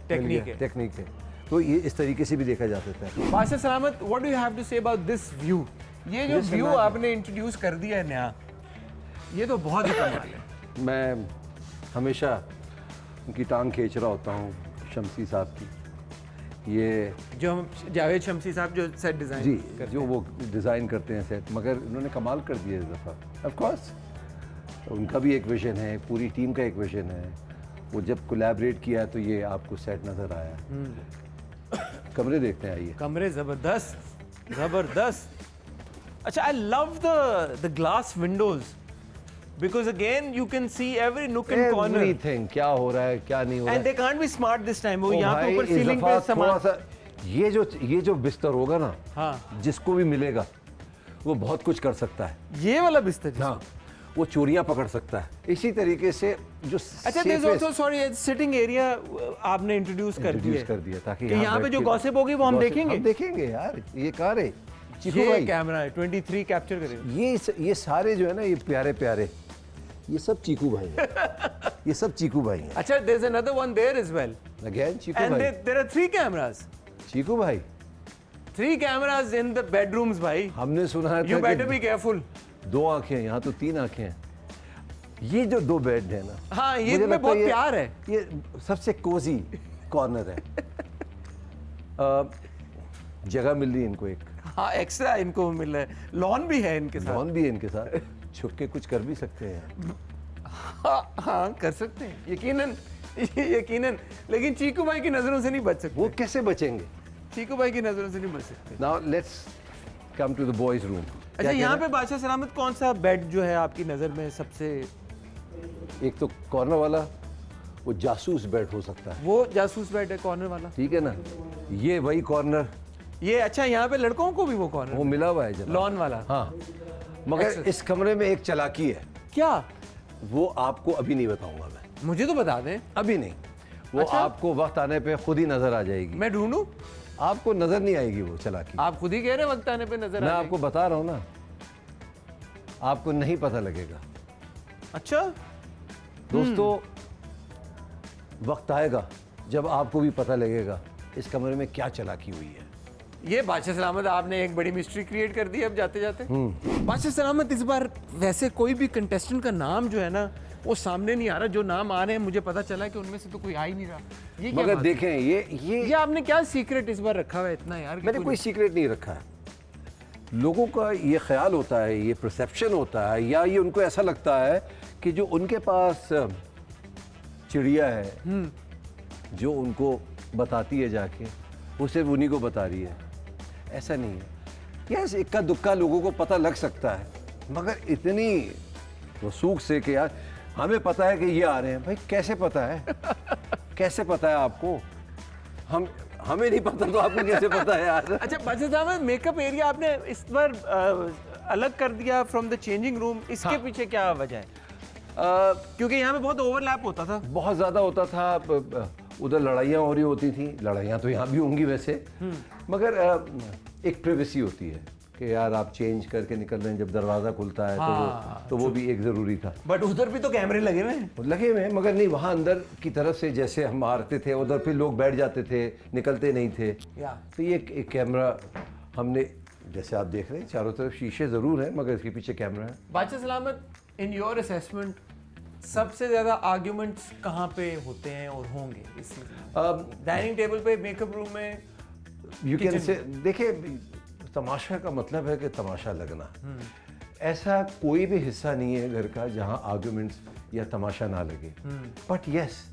टेक्निक है। टेक्निक है, तो ये इस तरीके से भी देखा जा सकता है। बादशाह सलामत, what do you have to say about this view? ये जो This व्यू imagine. आपने इंट्रोड्यूस कर दिया है नया, ये तो बहुत ही कमाल है। मैं हमेशा उनकी टांग खींच रहा होता हूँ, शमसी साहब की। ये जो हम जावेद शमसी साहब जो सेट डिजाइन जी जो वो डिज़ाइन करते हैं सेट, मगर उन्होंने कमाल कर दिया इस दफ़ा। ऑफ कोर्स उनका भी एक विजन है, पूरी टीम का एक विजन है। वो जब कोलैबोरेट किया तो ये आपको सेट नज़र आया। कमरे देखते हैं, आइए। कमरे जबरदस्त जबरदस्त। अच्छा, I love the glass Windows because again you can see every nook and corner everything, क्या हो रहा है क्या नहीं हो रहा एंड है। They can't be smart this time. वो ओ यहाँ पे भाई, ऊपर इस सीलिंग दफ़ा पे थोड़ा सामान। सा ये जो बिस्तर होगा ना, हाँ, जिसको भी मिलेगा वो बहुत कुछ कर सकता है। ये वाला बिस्तर जिसको- हाँ, वो चोरियां पकड़ सकता है। इसी तरीके से जो अच्छा, there is also sorry sitting area आपने इंट्रोड्यूस कर दिया ताकि कि यहाँ पे जो गॉसिप होगी वो हम देखेंगे। हम देखेंगे यार, ये कार है चीकू ये भाई, कैमरा है 23 कैप्चर करेगा। ये सारे जो है ना, ये प्यारे प्यारे, ये सब चीकू भाई हैं। ये सब चीकू भाई हैं। अच्छा, there is another one there as well again Cheeku and भाई, देयर आर 3 कैमरास, चीकू भाई 3 कैमरास इन द बेडरूम्स भाई। हमने सुना है यू बेटर बी केयरफुल। 2 आंखें हैं, यहाँ तो 3 आंखें हैं। ये जो 2 बेड है ना, हाँ, ये मुझे इनमें लगता बहुत ये- प्यार है। ये सबसे कोजी कॉर्नर है। जगह मिल रही है इनको, एक हाँ, एक्स्ट्रा इनको मिल रहा है, लॉन भी है इनके साथ। लॉन भी है इनके साथ, छुप के कुछ कर भी सकते हैं। हाँ, हाँ, कर सकते हैं यकीनन यकीनन, लेकिन चीकू भाई की नजरों से नहीं बच सकते। वो कैसे बचेंगे? चीकू भाई की नजरों से नहीं बच सकते। Now let's come to the boys room. अच्छा, यहाँ पे बादशाह सलामत कौन सा बेड जो है आपकी नज़र में सबसे? एक तो कॉर्नर वाला, वो जासूस बेड हो सकता है, वो जासूस बेड है कॉर्नर वाला। ठीक है ना। ये वही कॉर्नर, ये अच्छा, यहाँ पे लड़कों को भी वो वो कॉर्नर मिला हुआ है जनाब। लॉन वाला। हाँ, मगर इस कमरे में एक चालाकी है, क्या? वो आपको अभी नहीं बताऊंगा मैं, मुझे तो बता दें, अभी नहीं। वो अच्छा? आपको वक्त आने पे खुद ही नजर आ जाएगी। मैं ढूंढूं? आपको नजर नहीं आएगी वो चालाकी। आप खुद ही कह रहे हैं वक्त आने पे नजर मैं आ आपको बता रहा हूँ ना, आपको नहीं पता लगेगा। जाएगी। अच्छा, दोस्तों, वक्त आएगा जब आपको भी पता लगेगा इस कमरे में क्या चालाकी हुई है। ये बादशाह सलामत आपने एक बड़ी मिस्ट्री क्रिएट कर दी अब जाते जाते। बादशाह सलामत, इस बार वैसे कोई भी कंटेस्टेंट का नाम जो है ना वो सामने नहीं आ रहा। जो नाम आ रहे हैं मुझे पता चला कि उनमें से तो कोई आ ही नहीं रहा। ये क्या मगर बात है? देखें, ये आपने क्या सीक्रेट इस बार रखा हुआ है इतना यार? कि मैंने कोई सीक्रेट नहीं रखा है। लोगों का ये ख्याल होता है, ये परसेप्शन होता है, या ये उनको ऐसा लगता है कि जो उनके पास चिड़िया है जो उनको बताती है जाके, वो सिर्फ उन्हीं को बता रही है। ऐसा नहीं है। यस, इक्का दुक्का लोगों को पता लग सकता है, मगर इतनी वसूख से कि यार हमें पता है कि ये आ रहे हैं। भाई कैसे पता है? कैसे पता है आपको? हमें नहीं पता तो आपको कैसे पता है यार? अच्छा बादशाह साहब, मेकअप एरिया आपने इस बार अलग कर दिया फ्रॉम द चेंजिंग रूम, इसके हाँ। पीछे क्या वजह है? क्योंकि यहाँ पे बहुत ओवरलैप होता था। बहुत ज़्यादा होता था, उधर लड़ाइयाँ हो रही होती थी, लड़ाइयाँ तो यहाँ भी होंगी वैसे, मगर एक प्राइवेसी होती है कि यार आप चेंज करके निकल रहे हैं, जब दरवाज़ा खुलता है तो वो भी एक ज़रूरी था। बट उधर भी तो कैमरे लगे हुए हैं। लगे हुए हैं, मगर नहीं, वहाँ अंदर की तरफ से जैसे हम मारते थे उधर फिर लोग बैठ जाते थे, निकलते नहीं थे। तो ये एक कैमरा हमने, जैसे आप देख रहे हैं चारों तरफ शीशे ज़रूर हैं मगर इसके पीछे कैमरा है। बादशाह सलामत, इन योर असेसमेंट सबसे ज़्यादा आर्ग्यूमेंट्स कहाँ पे होते हैं और होंगे इस डाइनिंग टेबल पे, मेकअप रूम में? यू कैन से, देखिए तमाशा का मतलब है कि तमाशा लगना। ऐसा कोई भी हिस्सा नहीं है घर का जहाँ आर्गुमेंट्स या तमाशा ना लगे। बट यस,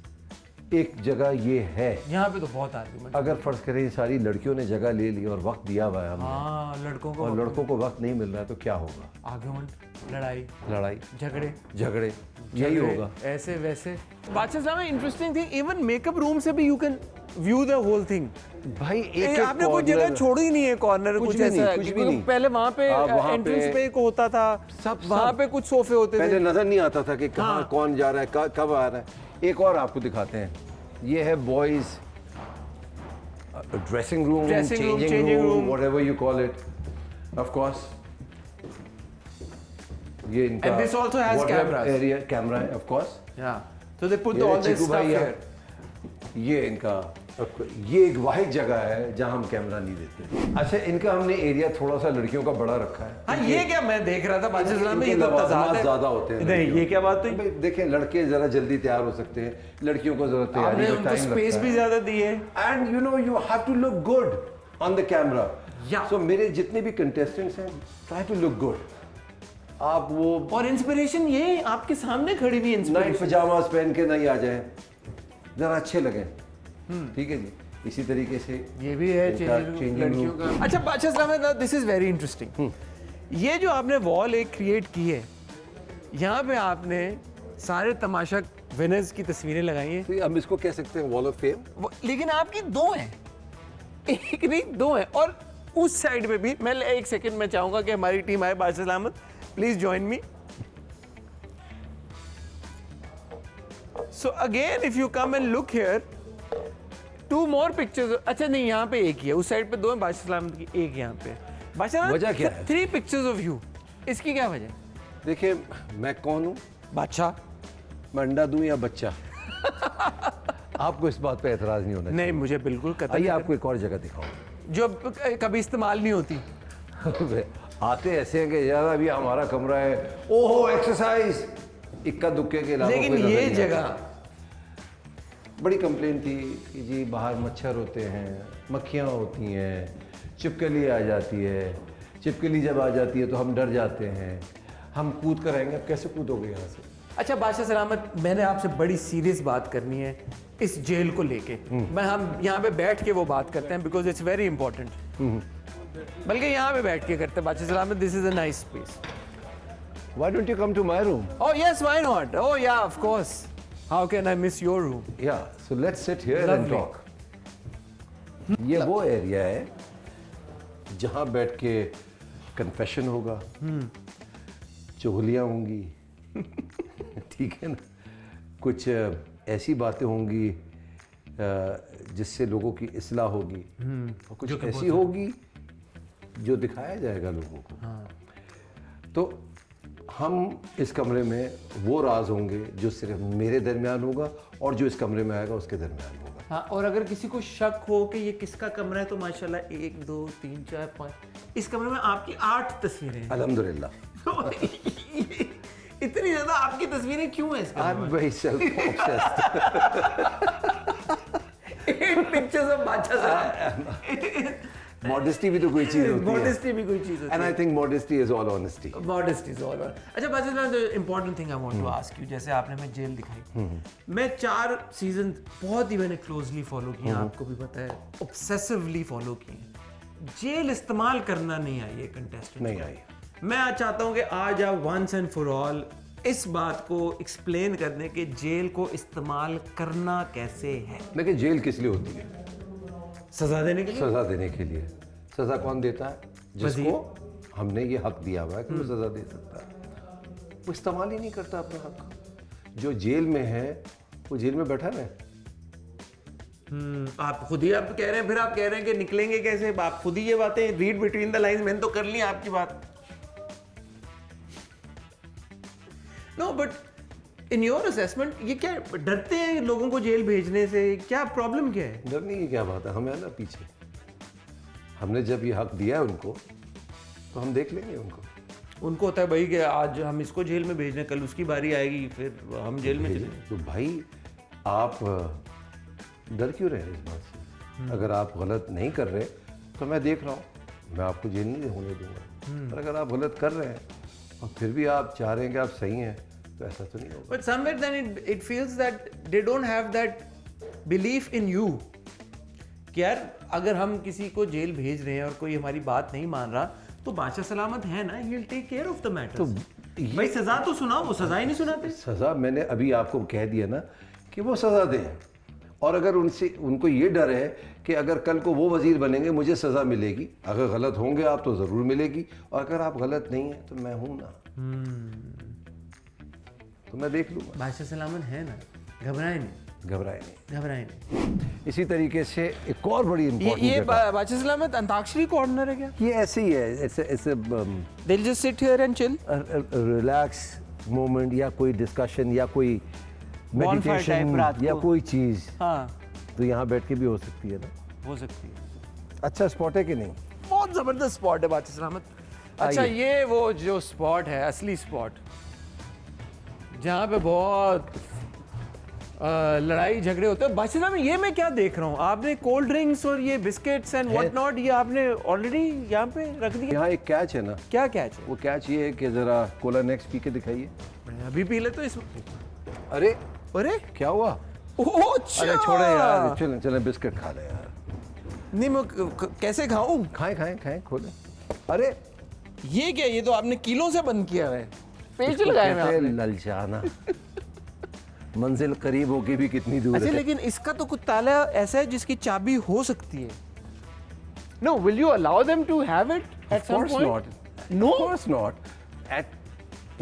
एक जगह ये है, यहाँ पे तो बहुत आर्ग्यूमेंट। अगर फर्ज करें सारी लड़कियों ने जगह ले ली और वक्त दिया हुआ है हमने, हाँ, लड़कों को, और लड़कों को वक्त नहीं मिल रहा है, तो क्या होगा? आर्ग्यूमेंट, लड़ाई, झगड़े यही होगा, ऐसे वैसे। बादशाह साहब, interesting thing, even makeup room से भी you can view the whole thing. भाई एक आपने कोई जगह छोड़ी ही नहीं है कॉर्नर, कुछ ऐसा? कुछ भी नहीं। पहले वहाँ पे एंट्रेंस पे एक होता था, वहाँ पे कुछ सोफे होते थे, पहले नजर नहीं आता था कि कहाँ कौन जा रहा है, कब आ रहा है। एक और आपको दिखाते हैं, ये है boys dressing room, changing room, whatever you call it, of course. ये इनका, and this also has cameras, area camera है, of course. so they put all this stuff here. ये इनका, ये एक वाहिद जगह है जहाँ हम कैमरा नहीं देते। अच्छा, इनका हमने एरिया थोड़ा सा लड़कियों का बड़ा रखा है। हाँ, ये क्या मैं देख रहा था बादशाह साहब में, ये तो लवाज़िमात ज़्यादा होते हैं। नहीं, ये क्या बात हुई? देखें, लड़के जरा जल्दी तैयार हो सकते हैं, लड़कियों को जरा तैयारी आपने में उनको टाइम लगता स्पेस भी है। ज्यादा दी है, and you know you have to look good on the camera. Yeah. So मेरे जितने भी कंटेस्टेंट्स हैं, ट्राई टू लुक गुड। आप वो और इंस्पिरेशन ये आपके सामने खड़ी हुई नाइट इंस्पिरेशन। पजामाज पहन के नहीं आ जाए, जरा अच्छे लगे। ठीक है जी, इसी तरीके से ये भी है changing लड़कियों room। का। अच्छा बादशाह साहब, दिस इज वेरी इंटरेस्टिंग। ये जो आपने वॉल एक क्रिएट की है, यहाँ पे आपने सारे तमाशा विनर्स की तस्वीरें लगाई हैं। तो हम इसको कह सकते हैं वॉल ऑफ फेम। लेकिन आपकी दो हैं, एक नहीं दो हैं। और उस साइड पे भी मैं एक सेकंड में चाहूंगा कि हमारी टीम आए। बादशाह सलामत, please join me. So again if you come and look here, two more pictures. अच्छा नहीं, यहाँ पे एक ही है, उस साइड पे दो है, बादशाह सलामत की एक यहाँ पे। बादशाह वजह क्या है? 3 पिक्चर्स ऑफ यू, इसकी क्या वजह? देखिए, मैं कौन हूँ? बादशाह। मैं अंडा दूं या बच्चा? आपको इस बात पे एतराज नहीं होना नहीं, मुझे बिल्कुल कतई। आइए आपको एक और जगह दिखाऊं जो कभी इस्तेमाल नहीं होती। आते ऐसे हैं कि यार अभी हमारा कमरा है, ओहो एक्सरसाइज, इक्का दुक्के के अलावा लेकिन कोई नजर ये नहीं आता। जगह बड़ी कंप्लेन थी कि जी बाहर मच्छर होते हैं, मक्खियाँ होती हैं, छिपकली आ जाती है। छिपकली जब आ जाती है तो हम डर जाते हैं, हम कूद कर आएंगे। अब कैसे कूदोगे यहाँ से? अच्छा बादशाह सलामत, मैंने आपसे बड़ी सीरियस बात करनी है इस जेल को लेके। मैं हम यहाँ पे बैठ के वो बात करते हैं, बिकॉज इट्स वेरी इंपॉर्टेंट। बल्कि यहाँ पे बैठ के करते हैं। बादशाह सलामत, this is a nice space. Why don't you come to my room? Oh yes, why not? Oh yeah, of course. How can I miss your room? Yeah, so let's sit here and Lovely. talk. ये वो एरिया है जहाँ बैठ के कन्फेशन होगा, चुगलियाँ होंगी, ठीक है ना, कुछ ऐसी बातें होंगी जिससे लोगों की इस्लाह होगी, और कुछ ऐसी होगी जो दिखाया जाएगा लोगों को। तो हम इस कमरे में वो राज होंगे जो सिर्फ मेरे दरमियान होगा, और जो इस कमरे में आएगा उसके दरमियान होगा। हाँ, और अगर किसी को शक हो कि ये किसका कमरा है, तो माशाल्लाह 1 2 3 4 5 इस कमरे में आपकी 8 तस्वीरें हैं। अल्हम्दुलिल्लाह। इतनी ज्यादा आपकी तस्वीरें क्यों हैं इस कमरे I'm में? very self-obsessed. 8 पिक्चर्स ऑफ बादशाह साहब। Modesty भी तो कोई चीज़ होती है। Modesty भी कोई चीज होती And है। I think modesty is all honesty. Modesty is all right. अच्छा बादशाह साहब, the important thing I want to ask you, जैसे आपने मैं जेल दिखाई, मैं 4 सीजन बहुत ही मैंने क्लोजली फॉलो किए, आपको भी पता है, ऑब्सेसिवली फॉलो किए। जेल इस्तेमाल करना नहीं आई है कंटेस्टेंट, नहीं आई। मैं आज चाहता हूँ कि आज आप वंस एंड फॉर ऑल इस बात को एक्सप्लेन कर दें कि जेल को इस्तेमाल करना कैसे है। देखिए, जेल किस लिए होती है? सजा देने के लिए। सजा देने के लिए। सजा कौन देता है? जिसको हमने ये हक दिया हुआ है कि वो सजा दे सकता है। वो इस्तेमाल ही नहीं करता अपना हक। जो जेल में है वो जेल में बैठा है। आप खुद ही आप कह रहे हैं, फिर आप कह रहे हैं कि निकलेंगे कैसे? आप खुद ही ये बातें रीड बिटवीन द लाइंस, मैंने तो कर ली आपकी बात। No but in your assessment ये क्या डरते हैं लोगों को जेल भेजने से? क्या प्रॉब्लम क्या है? डरने की क्या बात है, हमें है ना पीछे। हमने जब ये हक दिया है उनको तो हम देख लेंगे उनको। उनको होता है भाई कि आज हम इसको जेल में भेजने, कल उसकी बारी आएगी, फिर हम जेल में चले। तो भाई आप डर क्यों रहे हैं इस बात से? अगर आप गलत नहीं कर रहे तो मैं देख रहा हूँ, मैं आपको जेल नहीं होने दूंगा। पर अगर आप गलत कर रहे हैं और फिर भी आप चाह रहे हैं कि आप सही हैं तो ऐसा तो नहीं होगा। But somewhere then it feels that they don't have that belief in you कि यार अगर हम किसी को जेल भेज रहे हैं और कोई हमारी बात नहीं मान रहा तो बादशाह सलामत है ना, he'll take care of the matter। तो भाई सजा तो सुनाओ, वो सजा ही नहीं सुनाते। सज़ा मैंने अभी आपको कह दिया ना कि वो सज़ा दें, और अगर उनसे उनको ये डर है कि अगर कल को वो वजीर बनेंगे मुझे सज़ा मिलेगी, अगर गलत होंगे आप तो ज़रूर मिलेगी, और अगर आप गलत नहीं हैं तो मैं हूं ना, तो मैं देख लूँगा। बादशाह सलामत है ना, घबराए नहीं, घबराए नहीं। घबराए नहीं। इसी तरीके से एक और बड़ी ये इंपॉर्टेंट बादशाह सलामत अंताक्षरी कॉर्नर है क्या? ये ऐसे ही है, ऐसे They'll just sit here and chill। Relax moment या कोई डिस्कशन या कोई Bonfire type मेडिटेशन रात या को। कोई चीज़ हाँ, तो यहाँ बैठ के भी हो सकती है ना। हो सकती है। अच्छा स्पॉट है कि नहीं? बहुत जबरदस्त स्पॉट है बादशाह सलामत। अच्छा आइए। ये वो जो स्पॉट है, असली स्पॉट, जहाँ पे बहुत लड़ाई झगड़े होते हैं। बादशाह साहब ये मैं क्या देख रहा हूँ, आपने कोल्ड ड्रिंक्स और ये बिस्किट्स एंड व्हाट नॉट ये आपने ऑलरेडी यहाँ पे रख दिया। यहाँ एक कैच है ना, क्या कैच है? वो कैच ये है कि ज़रा कोला नेक्स्ट पी के दिखाइए। अभी पी ले तो इस। अरे अरे क्या हुआ? ओह अच्छा। अरे छोड़े यार, चलें चलें बिस्किट खा ले यार। नहीं मैं कैसे खाऊं? खाएं खाएं खाएं, खोलें। अरे ये क्या, ये तो आपने किलो से बंद किया है। पेज इसको लगाए कहते हैं हैं ललचाना। मंजिल करीब होके भी कितनी दूर अच्छा है। लेकिन इसका तो कुछ ताला ऐसा है जिसकी चाबी हो सकती है। No, will you allow them to have it at Of some course point? not. No, Of course not.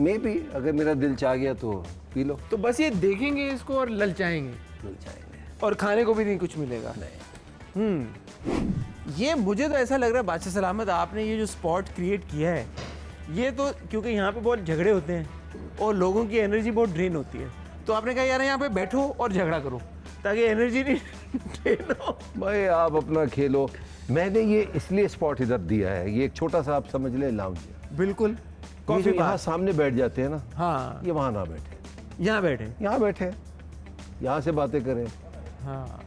Maybe अगर मेरा दिल चाह गया तो पी लो। तो बस ये देखेंगे इसको और ललचाएंगे ललचाएंगे और खाने को भी नहीं कुछ मिलेगा। ये मुझे तो ऐसा लग रहा है बादशाह सलामत आपने ये जो स्पॉट क्रिएट किया है, ये तो क्योंकि यहाँ पे बहुत झगड़े होते हैं और लोगों की एनर्जी बहुत ड्रेन होती है, तो आपने कहा यार यहाँ पे बैठो और झगड़ा करो ताकि एनर्जी नहीं ड्रेन हो। भाई आप अपना खेलो। मैंने ये इसलिए स्पॉट इधर दिया है, ये एक छोटा सा आप समझ ले लाउंज है। बिल्कुल। ये कॉफी जो यहाँ बार। सामने बैठ जाते हैं ना, हाँ, ये वहाँ ना बैठे, यहाँ बैठे। यहाँ बैठे, यहाँ से बातें करें। हाँ,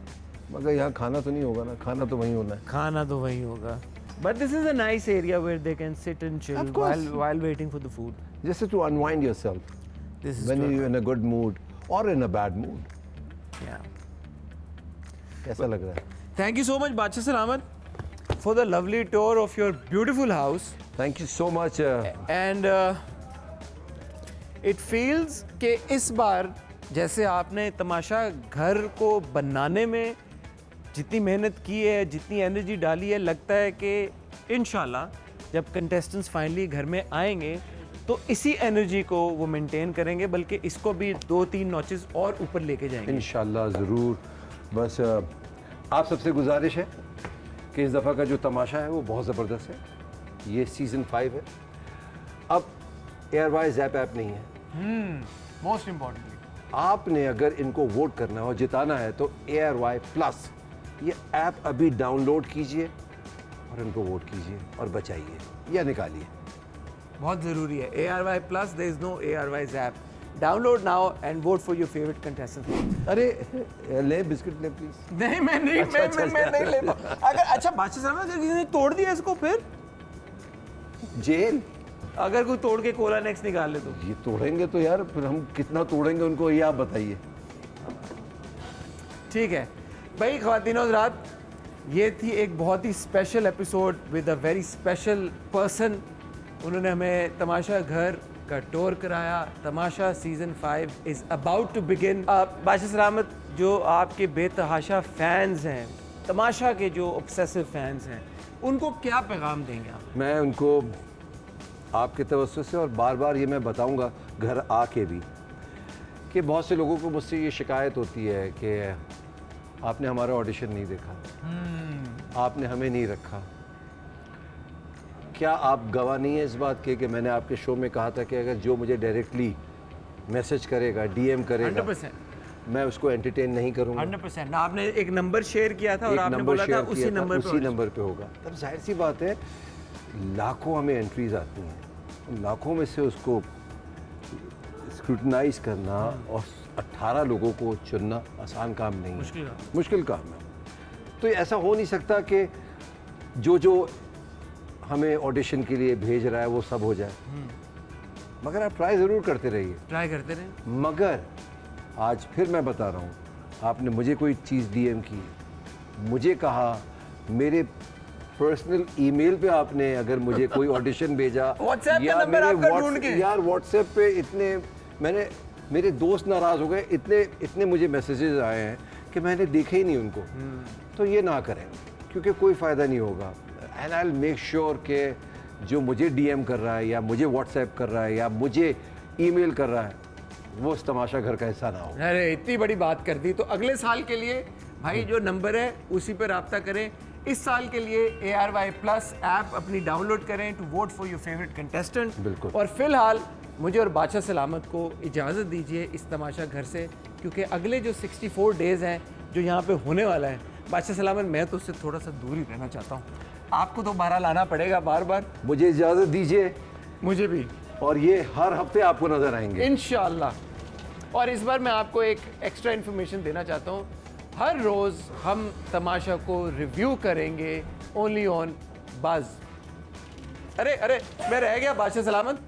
मगर यहाँ खाना तो नहीं होगा ना, खाना तो वहीं होना है। खाना तो वही होगा। But this is a nice area where they can sit and chill Of course. while waiting for the food. Just to unwind yourself This is when true. you're in a good mood or in a bad mood. Yeah. कैसा लग रहा है? Thank you so much, Badshah Salamat, for the lovely tour of your beautiful house. Thank you so much. And it feels कि इस बार जैसे आपने तमाशा घर को बनाने में जितनी मेहनत की है, जितनी एनर्जी डाली है, लगता है कि इंशाल्लाह जब कंटेस्टेंट्स फाइनली घर में आएंगे तो इसी एनर्जी को वो मेंटेन करेंगे, बल्कि इसको भी 2-3 नॉचेस और ऊपर लेके जाएंगे। इंशाल्लाह ज़रूर। बस आप सबसे गुजारिश है कि इस दफ़ा का जो तमाशा है वो बहुत ज़बरदस्त है। ये सीज़न 5 है। अब एयरवाइज ऐप नहीं है। मोस्ट इम्पॉर्टेंटली आपने अगर इनको वोट करना हो, जिताना है, तो ARY प्लस ये ऐप अभी डाउनलोड कीजिए और इनको वोट कीजिए और बचाइए या निकालिए। बहुत ज़रूरी है। ARY Plus, there is no ARY's app. Download now and vote for your favorite contestant. अरे ले बिस्किट ले प्लीज। नहीं मैं नहीं मैं नहीं ले पाऊँ। अगर अच्छा बादशाह साहब अगर किसी ने तोड़ दिया इसको, फिर जेल। अगर कोई तोड़ के कोला नेक्स्ट निकाल ले तो ये तोड़ेंगे तो यार फिर हम कितना तोड़ेंगे उनको, ये आप बताइए। ठीक है भाई। ख्वातीनो हज़रात, ये थी एक बहुत ही special episode with a very special person. उन्होंने हमें तमाशा घर का टूर कराया। Tamasha season 5 is about to begin. बादशाह सलामत, जो आपके बेतहाशा फैंस हैं, तमाशा के जो ऑब्सेसिव फैंस हैं, उनको क्या पैगाम देंगे आप? मैं उनको आपके तवज्जो से और बार बार ये मैं बताऊंगा घर आके भी कि बहुत से लोगों को मुझसे ये शिकायत होती है कि आपने हमारा ऑडिशन नहीं देखा, आपने हमें नहीं रखा। क्या आप गवाह नहीं है इस बात के कि मैंने आपके शो में कहा था कि अगर जो मुझे डायरेक्टली मैसेज करेगा, डीएम करेगा, 100%, मैं उसको एंटरटेन नहीं करूंगा। 100%। आपने एक नंबर शेयर किया था और एक आपने नंबर बोला था शेयर उसी किया था, नंबर उसी पे नंबर पे होगा। तब जाहिर सी बात है लाखों हमें एंट्रीज आती हैं, उन लाखों में से उसको स्क्रूटनाइज करना और 18 लोगों को चुनना आसान काम नहीं है, मुश्किल काम है। तो ऐसा हो नहीं सकता कि जो हमें ऑडिशन के लिए भेज रहा है वो सब हो जाए, मगर आप ट्राई ज़रूर करते रहिए, ट्राई करते रहे। मगर आज फिर मैं बता रहा हूँ, आपने मुझे कोई चीज़ डीएम की, मुझे कहा, मेरे पर्सनल ईमेल पे आपने अगर मुझे कोई ऑडिशन भेजा WhatsApp पे या नंबर मेरे आपका ढूंढ के। यार व्हाट्सएप पे इतने मेरे दोस्त नाराज़ हो गए, इतने मुझे मैसेजेस आए हैं कि मैंने देखे ही नहीं उनको। तो ये ना करें क्योंकि कोई फ़ायदा नहीं होगा। And I will make sure कि जो मुझे डीएम कर रहा है या मुझे व्हाट्सएप कर रहा है या मुझे ईमेल कर रहा है वो इस तमाशा घर का हिस्सा ना हो। अरे इतनी बड़ी बात कर दी, तो अगले साल के लिए भाई जो नंबर है उसी पर रब्ता करें। इस साल के लिए ARY+ ऐप अपनी डाउनलोड करें to vote for your favourite contestant. बिल्कुल। और फिलहाल मुझे और बादशाह सलामत को इजाज़त दीजिए इस तमाशा घर से, क्योंकि अगले जो 64 डेज़ हैं जो यहाँ पे होने वाला है, बादशाह सलामत मैं तो उससे थोड़ा सा दूर ही रहना चाहता हूँ। आपको तो बहरहाल आना पड़ेगा बार बार। मुझे इजाज़त दीजिए, मुझे भी, और ये हर हफ्ते आपको नज़र आएंगे इंशाअल्लाह। और इस बार मैं आपको एक एक्स्ट्रा इन्फॉर्मेशन देना चाहता हूँ, हर रोज़ हम तमाशा को रिव्यू करेंगे ओनली ऑन बज़। अरे मैं रह गया बादशाह सलामत।